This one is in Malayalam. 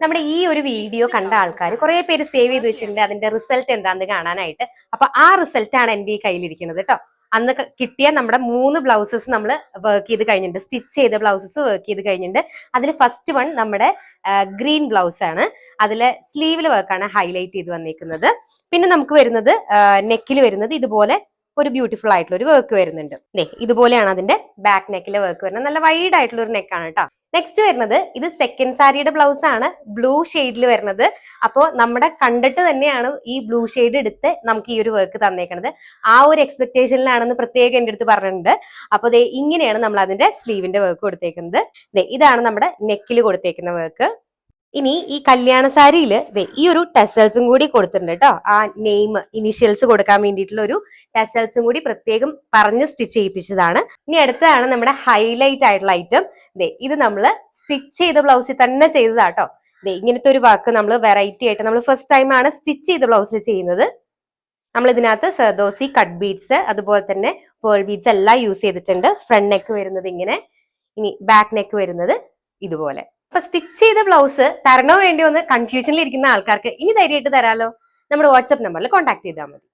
നമ്മുടെ ഈ ഒരു വീഡിയോ കണ്ട ആൾക്കാർ കുറെ പേര് സേവ് ചെയ്ത് വെച്ചിട്ടുണ്ട് അതിന്റെ റിസൾട്ട് എന്താണെന്ന് കാണാനായിട്ട്. അപ്പൊ ആ റിസൾട്ട് ആണ് എന്റെ ഈ കയ്യിലിരിക്കുന്നത് കേട്ടോ. അന്ന് കിട്ടിയ നമ്മുടെ 3 ബ്ലൗസസ് നമ്മൾ വർക്ക് ചെയ്ത് കഴിഞ്ഞിട്ടുണ്ട്, സ്റ്റിച്ച് ചെയ്ത ബ്ലൗസസ് വർക്ക് ചെയ്ത് കഴിഞ്ഞിട്ടുണ്ട്. അതിൽ ഫസ്റ്റ് വൺ നമ്മുടെ ഗ്രീൻ ബ്ലൗസ് ആണ്. അതിലെ സ്ലീവിൽ വർക്കാണ് ഹൈലൈറ്റ് ചെയ്ത് വന്നിരിക്കുന്നത്. പിന്നെ നമുക്ക് വരുന്നത് നെക്കിൽ വരുന്നത് ഇതുപോലെ ഒരു ബ്യൂട്ടിഫുൾ ആയിട്ടുള്ള ഒരു വർക്ക് വരുന്നുണ്ട്. ഇതുപോലെയാണ് അതിന്റെ ബാക്ക് നെക്കിലെ വർക്ക് വരുന്നത്. നല്ല വൈഡ് ആയിട്ടുള്ള ഒരു നെക്കാണ് കേട്ടോ. നെക്സ്റ്റ് വരുന്നത് ഇത് സെക്കൻഡ് സാരിയുടെ ബ്ലൗസ് ആണ്, ബ്ലൂ ഷെയ്ഡിൽ വരുന്നത്. അപ്പോൾ നമ്മുടെ കണ്ടിട്ട് തന്നെയാണ് ഈ ബ്ലൂ ഷെയ്ഡ് എടുത്ത് നമുക്ക് ഈ ഒരു വർക്ക് തന്നേക്കണത്. ആ ഒരു എക്സ്പെക്ടേഷനിലാണെന്ന് പ്രത്യേകം എൻ്റെ അടുത്ത് പറഞ്ഞിട്ടുണ്ട്. അപ്പോൾ ഇങ്ങനെയാണ് നമ്മൾ അതിന്റെ സ്ലീവിന്റെ വർക്ക് കൊടുത്തേക്കുന്നത്. ഇതാണ് നമ്മുടെ നെക്കിൽ കൊടുത്തേക്കുന്ന വർക്ക്. ഇനി ഈ കല്യാണ സാരിയില് ഈ ഒരു ടെസൽസും കൂടി കൊടുത്തിട്ടുണ്ട് കേട്ടോ. ആ നെയിം ഇനിഷ്യൽസ് കൊടുക്കാൻ വേണ്ടിയിട്ടുള്ള ഒരു ടെസൽസും കൂടി പ്രത്യേകം പറഞ്ഞ് സ്റ്റിച്ച് ചെയ്യിപ്പിച്ചതാണ്. ഇനി അടുത്തതാണ് നമ്മുടെ ഹൈലൈറ്റ് ആയിട്ടുള്ള ഐറ്റം. ഇത് നമ്മൾ സ്റ്റിച്ച് ചെയ്ത ബ്ലൗസിൽ തന്നെ ചെയ്തതാട്ടോ. ഇങ്ങനത്തെ ഒരു വർക്ക് നമ്മൾ വെറൈറ്റി ആയിട്ട് നമ്മൾ ഫസ്റ്റ് ടൈം ആണ് സ്റ്റിച്ച് ചെയ്ത ബ്ലൗസിൽ ചെയ്യുന്നത്. നമ്മൾ ഇതിനകത്ത് സർദോസി കട്ട് ബീഡ്സ് അതുപോലെ തന്നെ പേൾ ബീഡ്സ് എല്ലാം യൂസ് ചെയ്തിട്ടുണ്ട്. ഫ്രണ്ട് നെക്ക് വരുന്നത് ഇങ്ങനെ, ഇനി ബാക്ക് നെക്ക് വരുന്നത് ഇതുപോലെ. അപ്പൊ സ്റ്റിച്ച് ചെയ്ത ബ്ലൗസ് തരണോ വേണ്ടിയോ എന്ന് കൺഫ്യൂഷനിൽ ഇരിക്കുന്ന ആൾക്കാർക്ക് ഇനി ധൈര്യമായിട്ട് തരാലോ. നമ്മുടെ വാട്സ്ആപ്പ് നമ്പറിൽ കോൺടാക്ട് ചെയ്താൽ മതി.